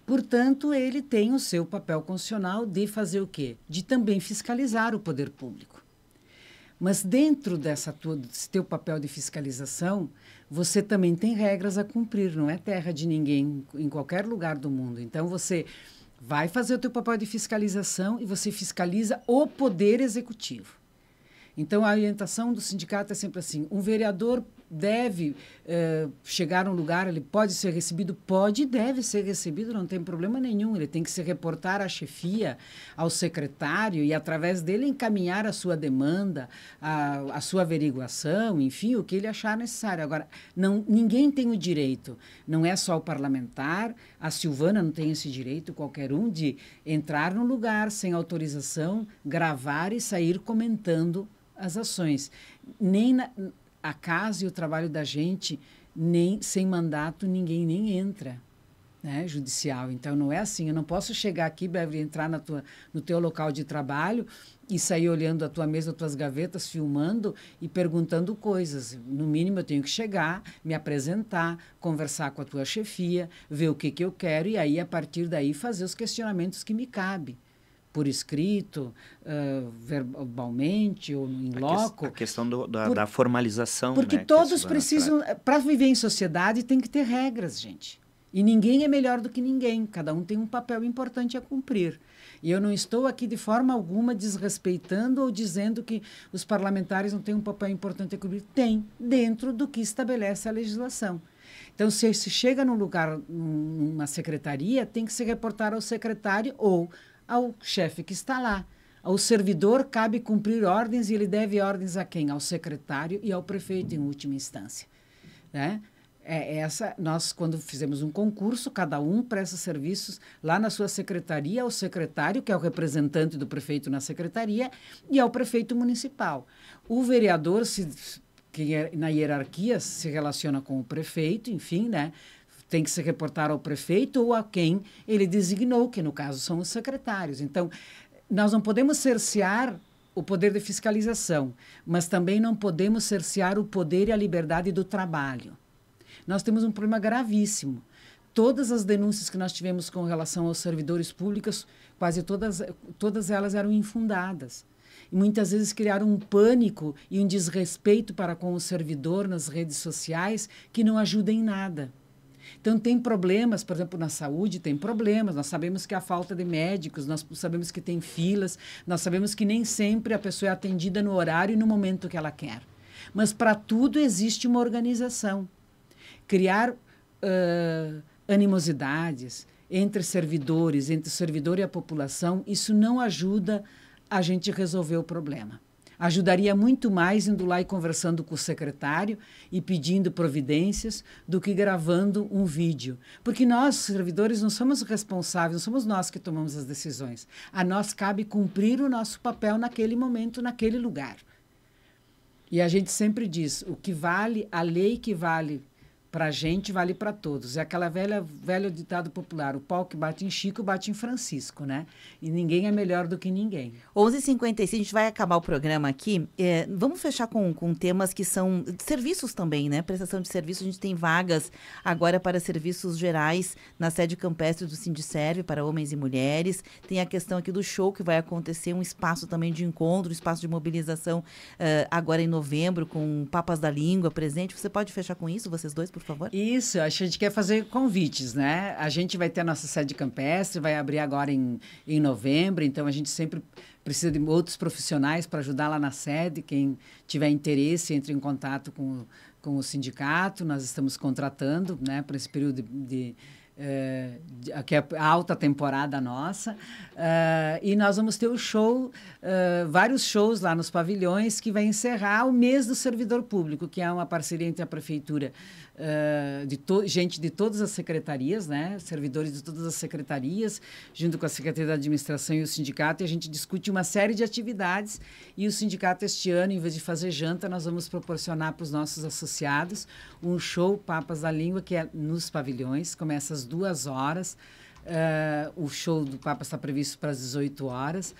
Portanto, ele tem o seu papel constitucional de fazer o quê? De também fiscalizar o poder público. Mas dentro desse teu papel de fiscalização, você também tem regras a cumprir, não é terra de ninguém em qualquer lugar do mundo. Então, você vai fazer o teu papel de fiscalização e você fiscaliza o poder executivo. Então, a orientação do sindicato é sempre assim, um vereador deve chegar a um lugar, ele pode ser recebido? Pode e deve ser recebido, não tem problema nenhum. Ele tem que se reportar à chefia, ao secretário, e através dele encaminhar a sua demanda, a sua averiguação, enfim, o que ele achar necessário. Agora, ninguém tem o direito, não é só o parlamentar, a Silvana não tem esse direito, qualquer um, de entrar no lugar sem autorização, gravar e sair comentando as ações. Nem a casa e o trabalho da gente, nem sem mandato, ninguém nem entra, né, judicial. Então, não é assim. Eu não posso chegar aqui, Beverly, entrar no teu local de trabalho e sair olhando a tua mesa, as tuas gavetas, filmando e perguntando coisas. No mínimo, eu tenho que chegar, me apresentar, conversar com a tua chefia, ver o que eu quero e aí, a partir daí, fazer os questionamentos que me cabem. por escrito, verbalmente ou em loco. A questão da formalização. Porque todos precisam, para viver em sociedade, tem que ter regras, gente. E ninguém é melhor do que ninguém, cada um tem um papel importante a cumprir. E eu não estou aqui de forma alguma desrespeitando ou dizendo que os parlamentares não têm um papel importante a cumprir. Tem, dentro do que estabelece a legislação. Então, se chega num lugar, numa secretaria, tem que se reportar ao secretário ou ao chefe que está lá. Ao servidor cabe cumprir ordens e ele deve ordens a quem? Ao secretário e ao prefeito, em última instância. Né? Nós, quando fizemos um concurso, cada um presta serviços lá na sua secretaria, ao secretário, que é o representante do prefeito na secretaria, e ao prefeito municipal. O vereador, que na hierarquia se relaciona com o prefeito, enfim, né? Tem que se reportar ao prefeito ou a quem ele designou, que no caso são os secretários. Então, nós não podemos cercear o poder de fiscalização, mas também não podemos cercear o poder e a liberdade do trabalho. Nós temos um problema gravíssimo. Todas as denúncias que nós tivemos com relação aos servidores públicos, quase todas elas eram infundadas. E muitas vezes criaram um pânico e um desrespeito para com o servidor nas redes sociais que não ajuda em nada. Então, tem problemas, por exemplo, na saúde, tem problemas. Nós sabemos que há falta de médicos, nós sabemos que tem filas, nós sabemos que nem sempre a pessoa é atendida no horário e no momento que ela quer. Mas, para tudo, existe uma organização. Criar animosidades entre servidores, entre o servidor e a população, isso não ajuda a gente resolver o problema. Ajudaria muito mais indo lá e conversando com o secretário e pedindo providências do que gravando um vídeo. Porque nós, servidores, não somos responsáveis, não somos nós que tomamos as decisões. A nós cabe cumprir o nosso papel naquele momento, naquele lugar. E a gente sempre diz, o que vale, a lei que vale para a gente, vale para todos. É aquela velho ditado popular, o pau que bate em Chico, bate em Francisco, né? E ninguém é melhor do que ninguém. 11h56, a gente vai acabar o programa aqui. Vamos fechar com temas que são serviços também, né? Prestação de serviços, a gente tem vagas agora para serviços gerais na sede campestre do Sindicerv, para homens e mulheres. Tem a questão aqui do show que vai acontecer, um espaço também de encontro, um espaço de mobilização agora em novembro, com Papas da Língua presente. Você pode fechar com isso, vocês dois, por favor? Isso, a gente quer fazer convites, né? A gente vai ter a nossa sede campestre, vai abrir agora em novembro, então a gente sempre precisa de outros profissionais para ajudar lá na sede. Quem tiver interesse, entre em contato com o sindicato, nós estamos contratando, né, para esse período que é a alta temporada nossa, e nós vamos ter o show, vários shows lá nos pavilhões, que vai encerrar o mês do servidor público, que é uma parceria entre a prefeitura, gente de todas as secretarias, né, servidores de todas as secretarias, junto com a Secretaria da Administração e o sindicato, e a gente discute uma série de atividades, e o sindicato este ano, em vez de fazer janta, nós vamos proporcionar para os nossos associados um show Papas da Língua, que é nos pavilhões, começa às 2h. O show do Papa está previsto para as 18 horas.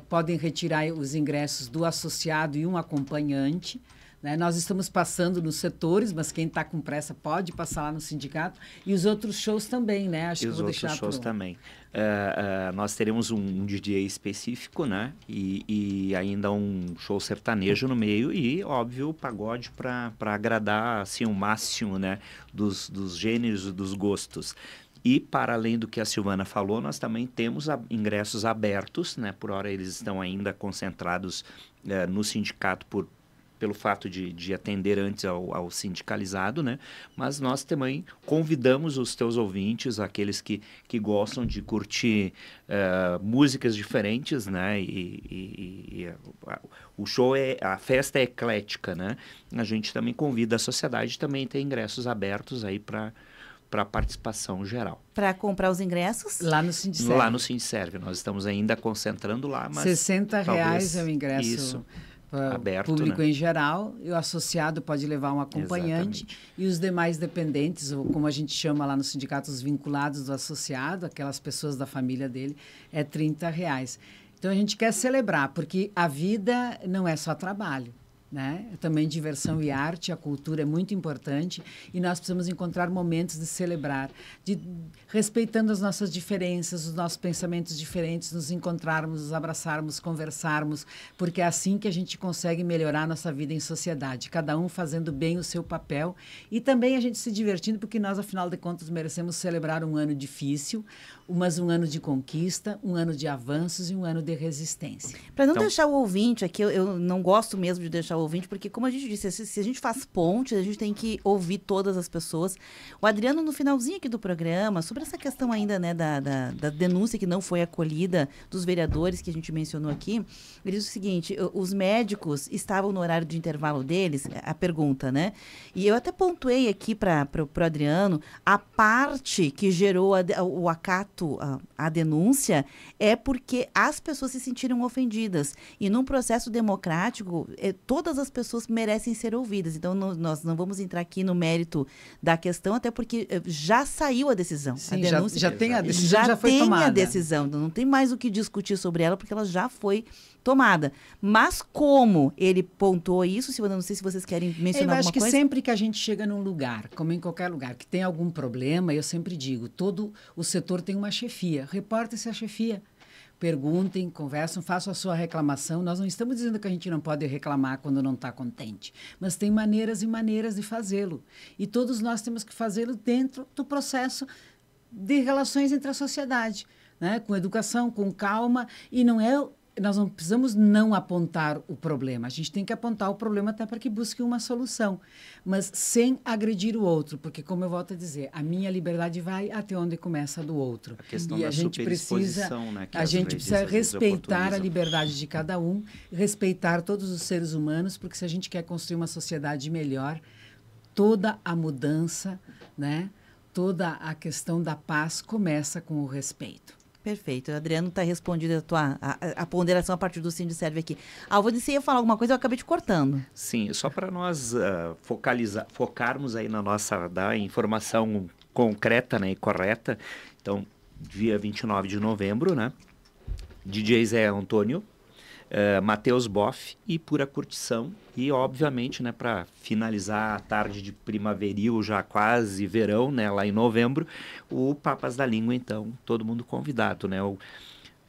Podem retirar os ingressos do associado e um acompanhante. Né? Nós estamos passando nos setores, mas quem está com pressa pode passar lá no sindicato. E os outros shows também, né? Acho e os outros shows também. Nós teremos um DJ específico, né? E ainda um show sertanejo no meio e, óbvio, o pagode para agradar assim, o máximo, né? dos gêneros e dos gostos. E, para além do que a Silvana falou, nós também temos ingressos abertos, né? Por hora eles estão ainda concentrados no sindicato pelo fato de atender antes ao sindicalizado, né? Mas nós também convidamos os teus ouvintes, aqueles que gostam de curtir músicas diferentes, né? O show a festa é eclética, né? A gente também convida a sociedade, também tem ingressos abertos aí para participação geral. Para comprar os ingressos? Lá no Sindicerv. Lá no Sindicerv. Nós estamos ainda concentrando lá, mas R$60 é o ingresso. Isso. Aberto, público, né? Em geral, e o associado pode levar um acompanhante. Exatamente. E os demais dependentes, ou como a gente chama lá no sindicato, os vinculados do associado, aquelas pessoas da família dele, é R$30. Então, a gente quer celebrar, porque a vida não é só trabalho. né? Também diversão e arte, a cultura é muito importante e nós precisamos encontrar momentos de celebrar, respeitando as nossas diferenças, os nossos pensamentos diferentes, nos encontrarmos, nos abraçarmos, conversarmos, porque é assim que a gente consegue melhorar a nossa vida em sociedade, cada um fazendo bem o seu papel e também a gente se divertindo, porque nós, afinal de contas, merecemos celebrar um ano difícil, mas um ano de conquista, um ano de avanços e um ano de resistência. Para não deixar o ouvinte aqui, eu não gosto mesmo de deixar o ouvinte, porque, como a gente disse, se a gente faz ponte, a gente tem que ouvir todas as pessoas. O Adriano, no finalzinho aqui do programa, sobre essa questão ainda, né, da denúncia que não foi acolhida dos vereadores que a gente mencionou aqui, ele diz o seguinte: os médicos estavam no horário de intervalo deles, a pergunta, né? E eu até pontuei aqui para o Adriano, a parte que gerou o acato à denúncia é porque as pessoas se sentiram ofendidas. E num processo democrático, todas as pessoas merecem ser ouvidas. Então, nós não vamos entrar aqui no mérito da questão, até porque já saiu a decisão. Sim, a denúncia, já tem a decisão, já foi tomada. Já tem a decisão, não tem mais o que discutir sobre ela, porque ela já foi tomada. Mas como ele pontuou isso, Silvana, não sei se vocês querem mencionar alguma coisa. Eu acho que sempre que a gente chega num lugar, como em qualquer lugar, que tem algum problema, eu sempre digo, todo o setor tem uma chefia. Reportem-se à chefia. Perguntem, conversam, façam a sua reclamação. Nós não estamos dizendo que a gente não pode reclamar quando não está contente, mas tem maneiras e maneiras de fazê-lo. E todos nós temos que fazê-lo dentro do processo de relações entre a sociedade, né? Com educação, com calma, e nós não precisamos não apontar o problema. A gente tem que apontar o problema até para que busque uma solução, mas sem agredir o outro, porque, como eu volto a dizer, a minha liberdade vai até onde começa a do outro. A questão e da a gente precisa, né, a gente precisa respeitar a liberdade de cada um, respeitar todos os seres humanos, porque se a gente quer construir uma sociedade melhor, toda a mudança, né, toda a questão da paz começa com o respeito. Perfeito. O Adriano está respondendo a ponderação a partir do Sindicerve aqui. Você ia falar alguma coisa, eu acabei te cortando. Sim, só para nós focarmos aí na nossa informação concreta, né, e correta. Então, dia 29 de novembro, né? DJ Zé Antônio, Matheus Boff e Pura Curtição. E, obviamente, né, para finalizar a tarde de primaveril, já quase verão, né, lá em novembro, o Papas da Língua, então, todo mundo convidado, né?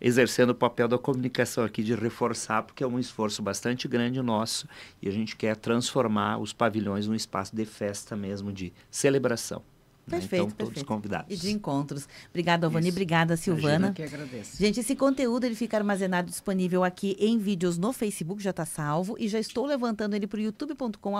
Exercendo o papel da comunicação aqui de reforçar, porque é um esforço bastante grande nosso e a gente quer transformar os pavilhões num espaço de festa mesmo, de celebração. Perfeito, então, todos convidados. E de encontros. Obrigada, Alvani. Obrigada, Silvana. Eu que agradeço. Gente, esse conteúdo ele fica armazenado disponível aqui em vídeos no Facebook, já está salvo, e já estou levantando ele para o youtube.com.